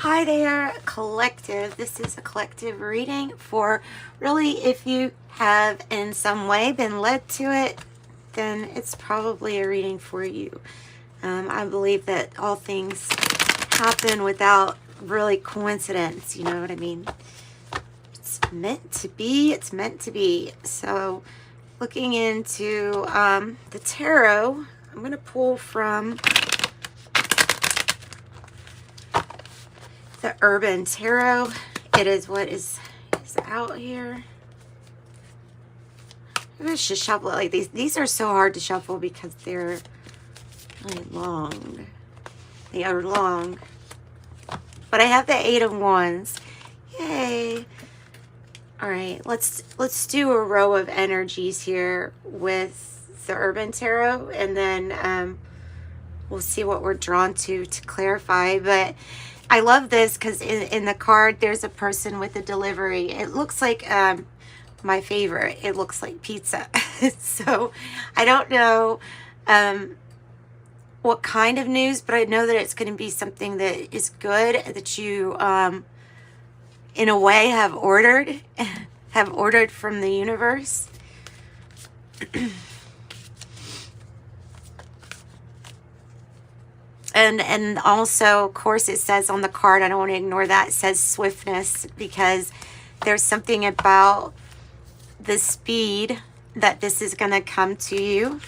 Hi there, collective. This is a collective reading for really if you have in some way been led to it, then it's probably a reading for you. I believe that all things happen without really coincidence, you know what I mean? It's meant to be, it's meant to be. So looking into the tarot, I'm going to pull from the Urban Tarot. It is what is out here. I'm going to just shuffle it like these. These are so hard to shuffle because they're really long. They are long. But I have the Eight of Wands. Yay. All right, let's do a row of energies here with the Urban Tarot, and then we'll see what we're drawn to clarify. But I love this because in the card, there's a person with a delivery. It looks like my favorite. It looks like pizza. So I don't know what kind of news, but I know that it's going to be something that is good, that you, in a way, have ordered from the universe. And also, of course, it says on the card, I don't want to ignore that, it says swiftness, because there's something about the speed that this is going to come to you,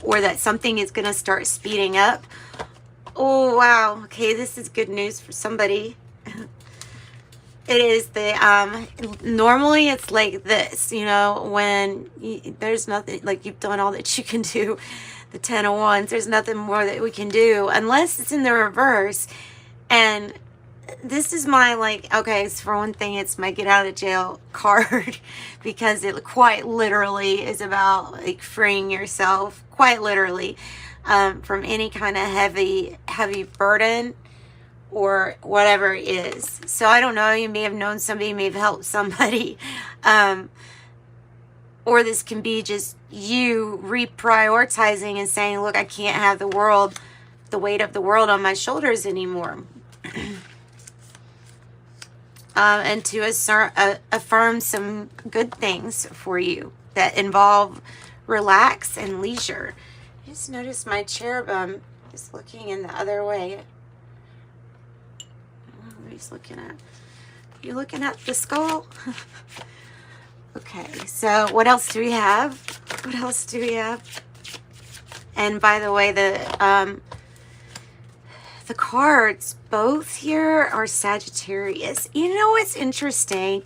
or that something is going to start speeding up. Oh, wow. Okay, this is good news for somebody. It is the, normally it's like this, you know, when there's nothing, like you've done all that you can do, the 10 of Wands, there's nothing more that we can do unless it's in the reverse. And this is my, like, okay, so for one thing, it's my get out of jail card, because it quite literally is about like freeing yourself, quite literally, from any kind of heavy burden or whatever it is. So I don't know, you may have known somebody, you may have helped somebody, or this can be just you reprioritizing and saying, look, I can't have the weight of the world on my shoulders anymore. And to affirm some good things for you that involve relax and leisure. I just noticed my cherubim is looking in the other way. What he's looking at? You looking at the skull? Okay, so what else do we have? What else do we have? And by the way, the cards both here are Sagittarius. You know what's interesting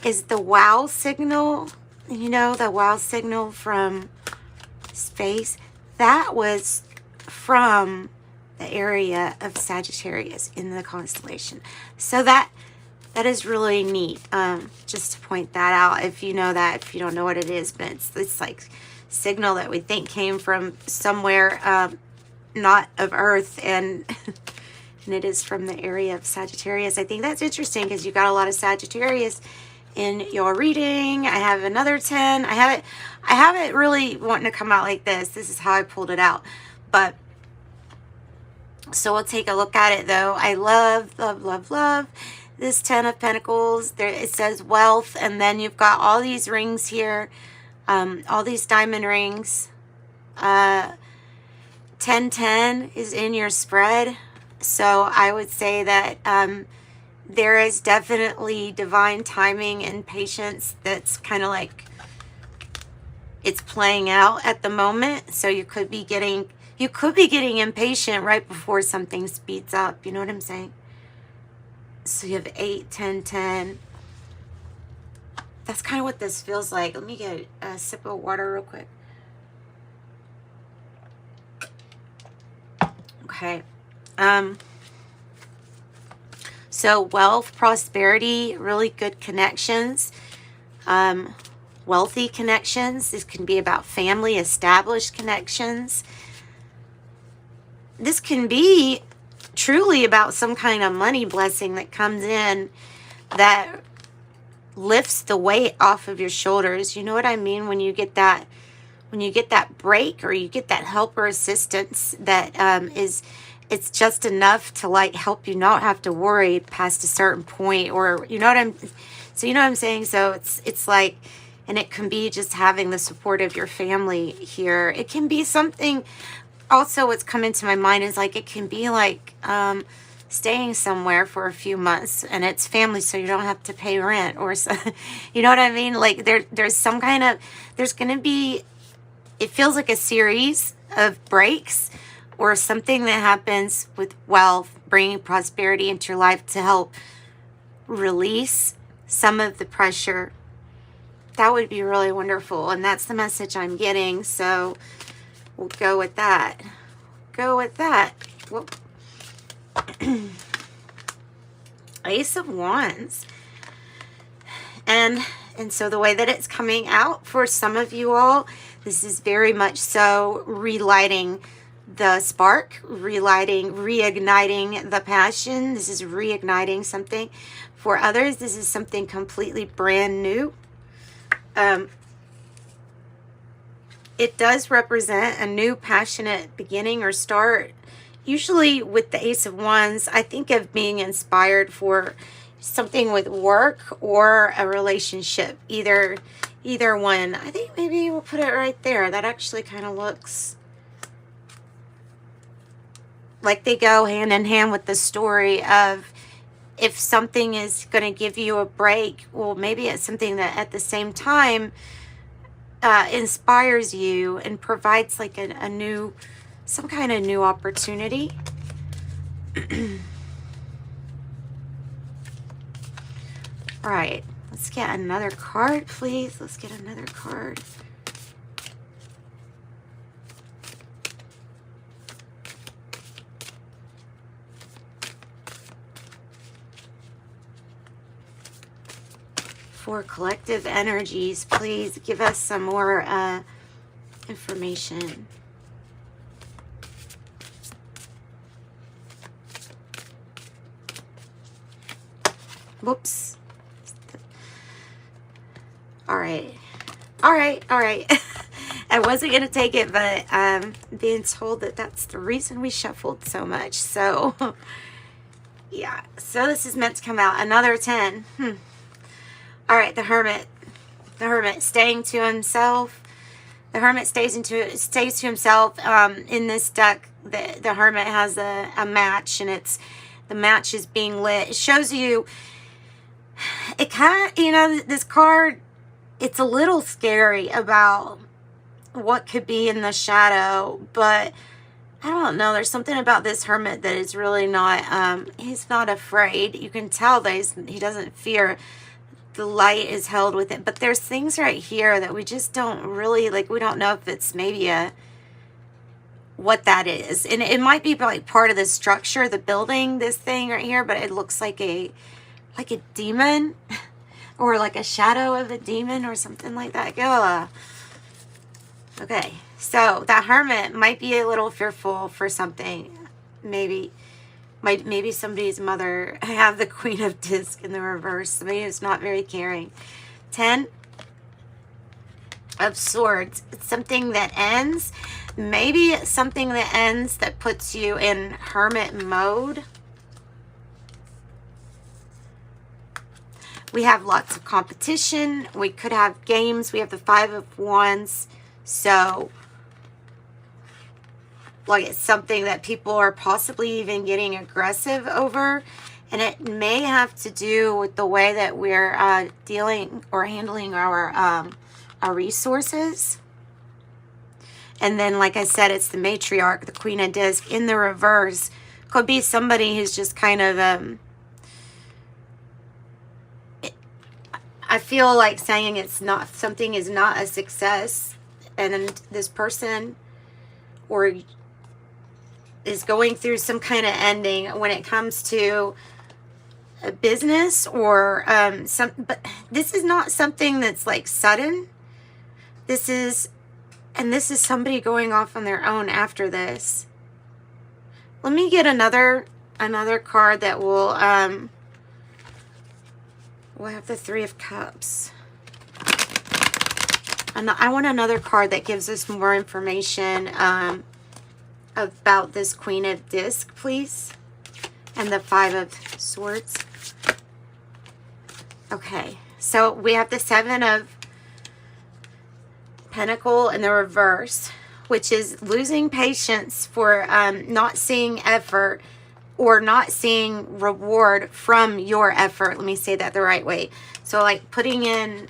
is the wow signal. You know, the wow signal from space. That was from the area of Sagittarius in the constellation. So that is really neat. Just to point that out, if you know that, if you don't know what it is, but it's like signal that we think came from somewhere not of Earth, and and it is from the area of Sagittarius. I think that's interesting because you got a lot of Sagittarius in your reading. I have another 10. I have it really wanting to come out like this. This is how I pulled it out. But so we'll take a look at it though. I love this 10 of Pentacles. There it says wealth, and then you've got all these rings here, all these diamond rings. 1010 is in your spread. So I would say that there is definitely divine timing and patience that's kind of like it's playing out at the moment. So you could be getting impatient right before something speeds up. You know what I'm saying? So you have 8, 10, 10. That's kind of what this feels like. Let me get a sip of water real quick. Okay. So wealth, prosperity, really good connections, wealthy connections. This can be about family, established connections. This can be truly about some kind of money blessing that comes in that lifts the weight off of your shoulders. You know what I mean? When you get that when you get that break or you get that help or assistance that it's just enough to like help you not have to worry past a certain point, or you know what I'm saying? So it's like, and it can be just having the support of your family here. It can be something also, what's come into my mind is like, it can be like staying somewhere for a few months and it's family, so you don't have to pay rent or so, you know what I mean? Like there's some kind of, there's going to be, it feels like a series of breaks or something that happens with wealth, bringing prosperity into your life to help release some of the pressure. That would be really wonderful. And that's the message I'm getting. So we'll go with that. Go with that. Whoop. Ace of Wands. And so the way that it's coming out for some of you all, this is very much so relighting the spark, reigniting the passion. This is reigniting something. For others, this is something completely brand new. It does represent a new passionate beginning or start. Usually with the Ace of Wands, I think of being inspired for something with work or a relationship. Either one. I think maybe we'll put it right there. That actually kind of looks like they go hand in hand with the story of, if something is going to give you a break, well, maybe it's something that at the same time inspires you and provides like a new, some kind of new opportunity. All right, let's get another card, please. Let's get another card. For collective energies, please give us some more information. Whoops. All right. I wasn't going to take it, but I'm being told that that's the reason we shuffled so much. So, yeah. So this is meant to come out. Another 10. All right, the Hermit. The Hermit staying to himself. The Hermit stays to himself. In this deck, the Hermit has a match, and the match is being lit. It shows you, it kind of, this card, it's a little scary about what could be in the shadow, but I don't know. There's something about this Hermit that is really not, he's not afraid. You can tell that he doesn't fear. The light is held with it, but there's things right here that we just don't really, like, we don't know if it's maybe what that is. And it might be like part of the structure, the building, this thing right here, but it looks like a demon or like a shadow of a demon or something like that. Okay, so that Hermit might be a little fearful for something. Maybe somebody's mother. I have the Queen of Discs in the reverse. Somebody who's not very caring. 10 of Swords. It's something that ends. Maybe it's something that ends that puts you in Hermit mode. We have lots of competition. We could have games. We have the 5 of Wands. So, like, it's something that people are possibly even getting aggressive over. And it may have to do with the way that we're dealing or handling our resources. And then, like I said, it's the Matriarch, the Queen of Discs in the reverse. Could be somebody who's just kind of, I feel like saying something is not a success. And then this person or is going through some kind of ending when it comes to a business or but this is not something that's like sudden. This is somebody going off on their own after this. Let me get another card that will we'll have the 3 of Cups. And I want another card that gives us more information about this Queen of Discs, please. And the Five of Swords. Okay, so we have the Seven of Pentacle in the reverse, which is losing patience for not seeing effort or not seeing reward from your effort. Let me say that the right way. So like putting in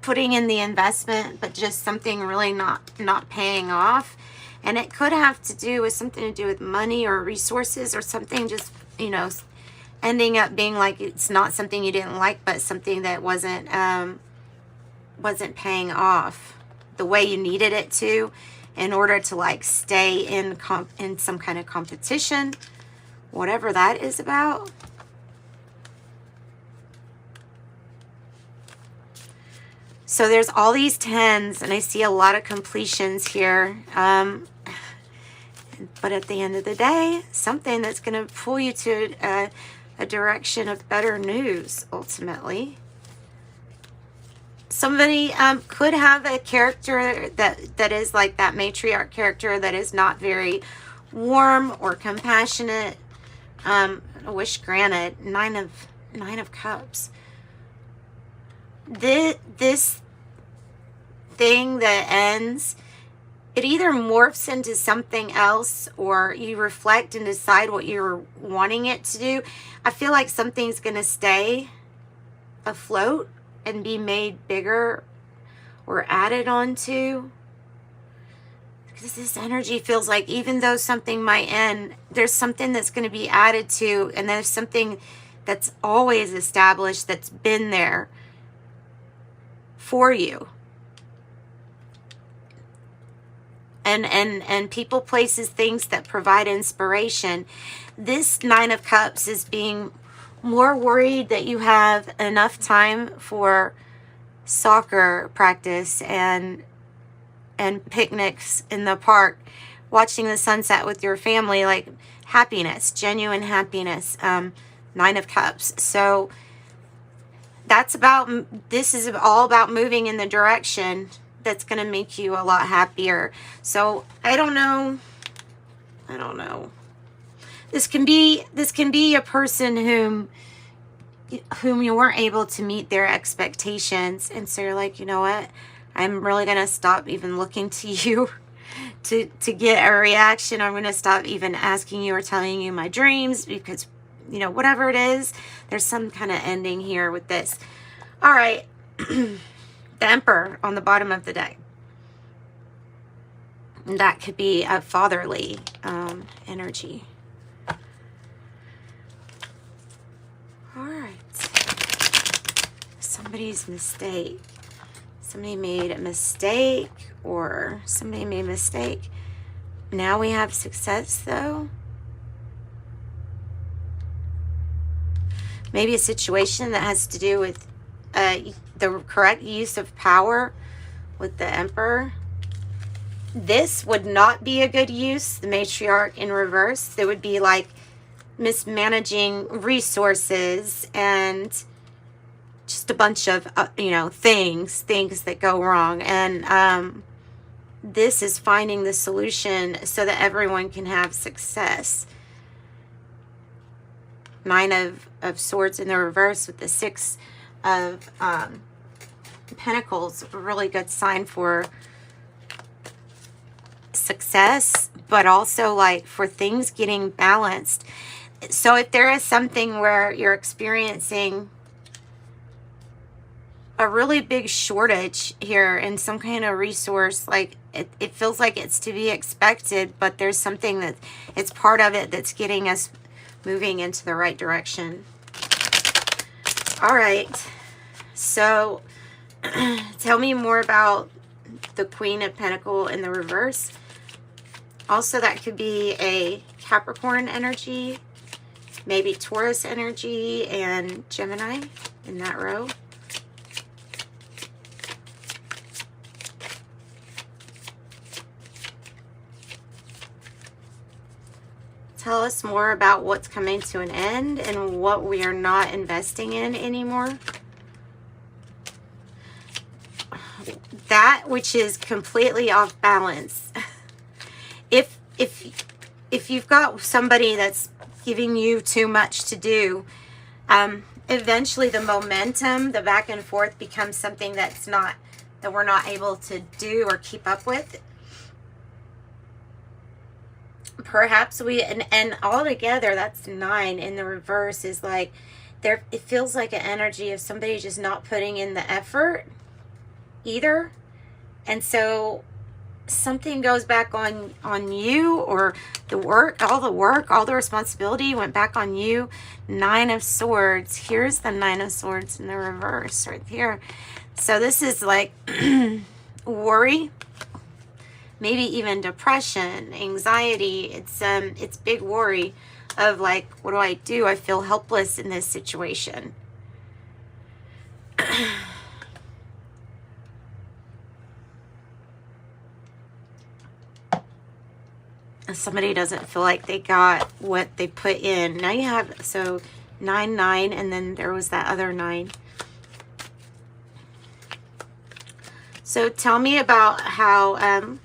the investment, but just something really not paying off. And it could have to do with something to do with money or resources or something, just, you know, ending up being like it's not something you didn't like, but something that wasn't paying off the way you needed it to in order to like stay in some kind of competition, whatever that is about. So there's all these tens, and I see a lot of completions here. But at the end of the day, something that's going to pull you to a direction of better news, ultimately. Somebody could have a character that is like that matriarch character that is not very warm or compassionate. I wish granted. Nine of Cups. This thing that ends, it either morphs into something else or you reflect and decide what you're wanting it to do. I feel like something's going to stay afloat and be made bigger or added onto. Because this energy feels like even though something might end, there's something that's going to be added to, and there's something that's always established that's been there for you. And people, places, things that provide inspiration. This Nine of Cups is being more worried that you have enough time for soccer practice and picnics in the park, watching the sunset with your family, like happiness, genuine happiness. Nine of Cups. So this is all about moving in the direction that's going to make you a lot happier. So I don't know. This can be a person whom you weren't able to meet their expectations, and so you're like, you know what, I'm really going to stop even looking to you to get a reaction. I'm going to stop even asking you or telling you my dreams, because, you know, whatever it is, there's some kind of ending here with this. All right. The Emperor on the bottom of the deck. And that could be a fatherly energy. All right. Somebody's mistake. Somebody made a mistake, or somebody made a mistake. Now we have success, though. Maybe a situation that has to do with the correct use of power with the Emperor. This would not be a good use, the matriarch in reverse. There would be like mismanaging resources and just a bunch of, you know, things that go wrong. And this is finding the solution so that everyone can have success. Nine of Swords in the reverse with the Six of Pentacles, a really good sign for success, but also like for things getting balanced. So if there is something where you're experiencing a really big shortage here in some kind of resource, like it feels like it's to be expected, but there's something that it's part of it that's getting us moving into the right direction. All right, so tell me more about the Queen of Pentacles in the reverse. Also, that could be a Capricorn energy, maybe Taurus energy, and Gemini in that row. Tell us more about what's coming to an end and what we are not investing in anymore. That which is completely off balance. If you've got somebody that's giving you too much to do, eventually the momentum, the back and forth becomes something that we're not able to do or keep up with. Perhaps and all together, that's 9 in the reverse, is like it feels like an energy of somebody just not putting in the effort either. And so something goes back on you, or all the responsibility went back on you. 9 of Swords. Here's the 9 of Swords in the reverse right here. So this is like worry, maybe even depression, anxiety. It's big worry of like, what do I do? I feel helpless in this situation. Somebody doesn't feel like they got what they put in. Now you have, so 9, 9, and then there was that other 9. So tell me about how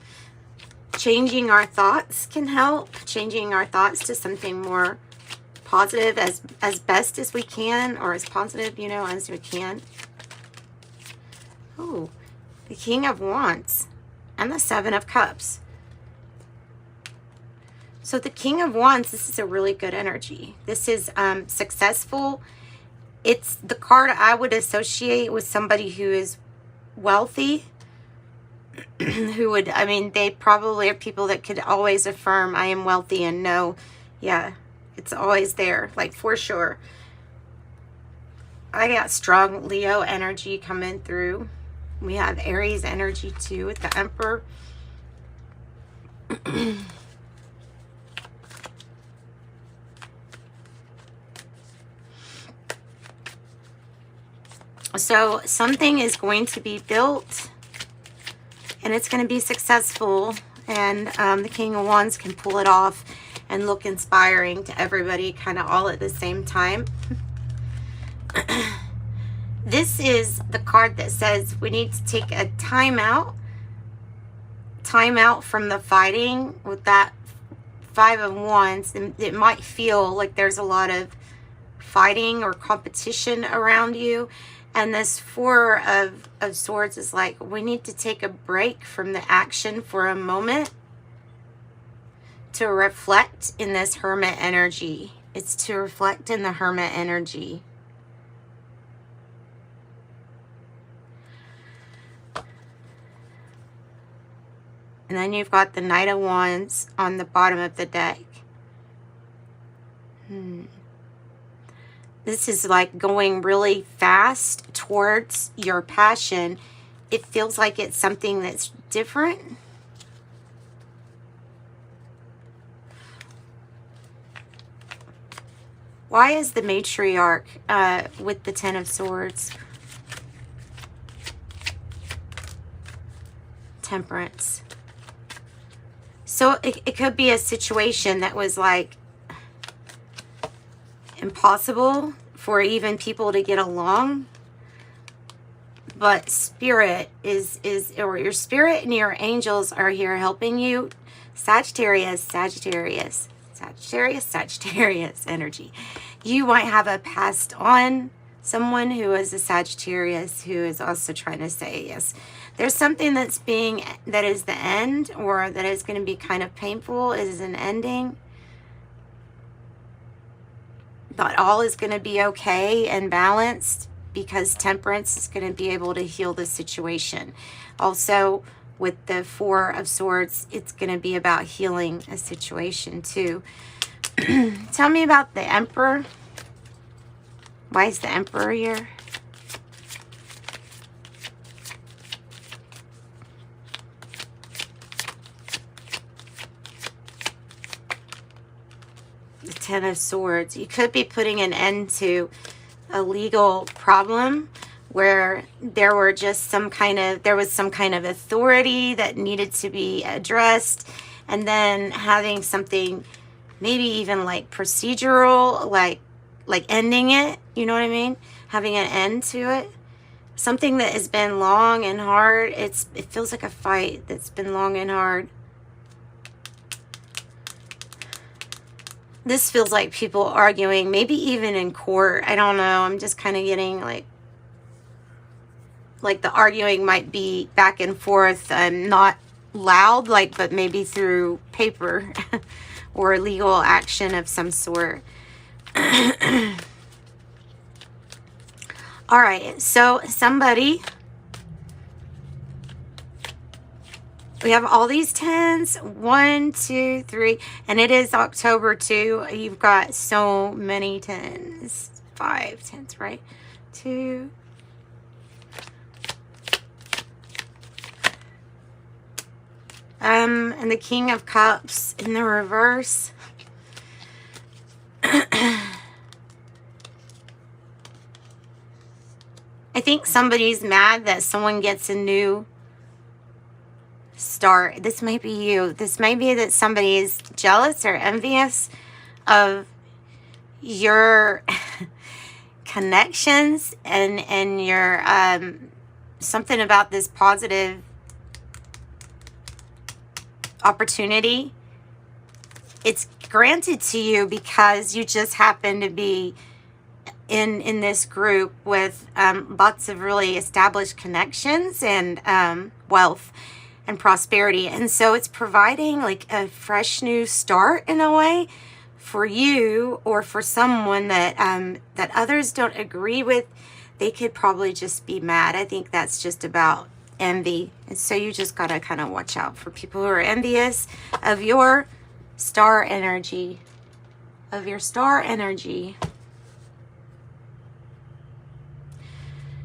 changing our thoughts can help. Changing our thoughts to something more positive as best as we can, or as positive, as we can. Oh, the King of Wands and the 7 of Cups. So the King of Wands, this is a really good energy. This is successful. It's the card I would associate with somebody who is wealthy, who would, they probably are people that could always affirm, I am wealthy, and know, yeah, it's always there, like for sure. I got strong Leo energy coming through. We have Aries energy too with the Emperor. So something is going to be built, and it's going to be successful, and the King of Wands can pull it off and look inspiring to everybody, kind of all at the same time. This is the card that says we need to take a time out from the fighting. With that 5 of Wands, it might feel like there's a lot of fighting or competition around you. And this 4 of Swords is like, we need to take a break from the action for a moment to reflect in this Hermit energy. It's to reflect in the Hermit energy. And then you've got the Knight of Wands on the bottom of the deck. This is like going really fast towards your passion. It feels like it's something that's different. Why is the matriarch with the 10 of Swords? Temperance. So it could be a situation that was like impossible for even people to get along, but spirit or your spirit and your angels are here helping you. Sagittarius energy. You might have a passed on someone who is a Sagittarius who is also trying to say, yes, there's something that is the end, or that is going to be kind of painful, is an ending. But all is going to be okay and balanced, because Temperance is going to be able to heal the situation. Also, with the 4 of Swords, it's going to be about healing a situation too. Tell me about the Emperor. Why is the Emperor here? The 10 of Swords. You could be putting an end to a legal problem where there was some kind of authority that needed to be addressed, and then having something maybe even like procedural, like ending it, you know what I mean? Having an end to it. something that has been long and hard. It feels like a fight that's been long and hard. This feels like people arguing, maybe even in court. I don't know. I'm just kind of getting like the arguing might be back and forth, not loud, like, but maybe through paper or legal action of some sort. All right, so somebody, we have all these 10s, 1, 2, 3, and it is October too. You've got so many 10s, 5 10s, right? 2, and the King of Cups in the reverse. I think somebody's mad that someone gets a new start. This might be you. This might be that somebody is jealous or envious of your connections and your something about this positive opportunity. It's granted to you because you just happen to be in this group with lots of really established connections and wealth and prosperity. And so it's providing like a fresh new start in a way for you or for someone that that others don't agree with. They could probably just be mad. I think that's just about envy. And so you just got to kind of watch out for people who are envious of your star energy,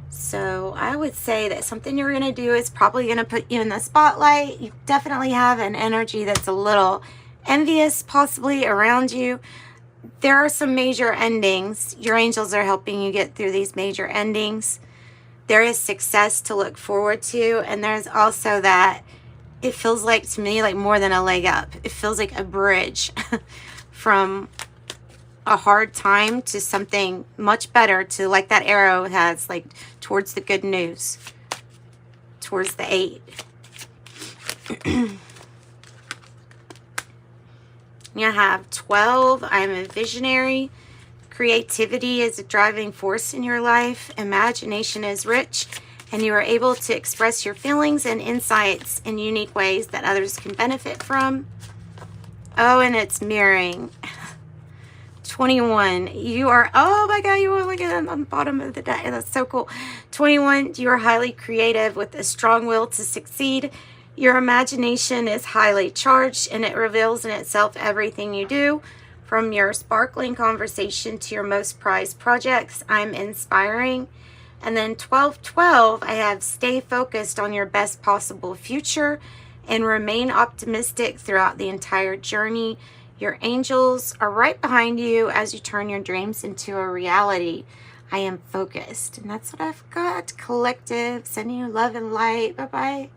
So I would say that something you're going to do is probably going to put you in the spotlight. You definitely have an energy that's a little envious possibly around you. There are some major endings. Your angels are helping you get through these major endings. There is success to look forward to, and there's also that it feels like, to me, like more than a leg up. It feels like a bridge from a hard time to something much better, to like that arrow has, like towards the good news, towards the 8. You have 12. I'm a visionary. Creativity is a driving force in your life. Imagination is rich, and you are able to express your feelings and insights in unique ways that others can benefit from. Oh, and it's mirroring. 21. You are, oh my God, you are looking on the bottom of the deck. That's so cool. 21. You are highly creative with a strong will to succeed. Your imagination is highly charged, and it reveals in itself everything you do. From your sparkling conversation to your most prized projects, I'm inspiring. And then 12, I have stay focused on your best possible future and remain optimistic throughout the entire journey. Your angels are right behind you as you turn your dreams into a reality. I am focused. And that's what I've got. Collective, sending you love and light. Bye-bye.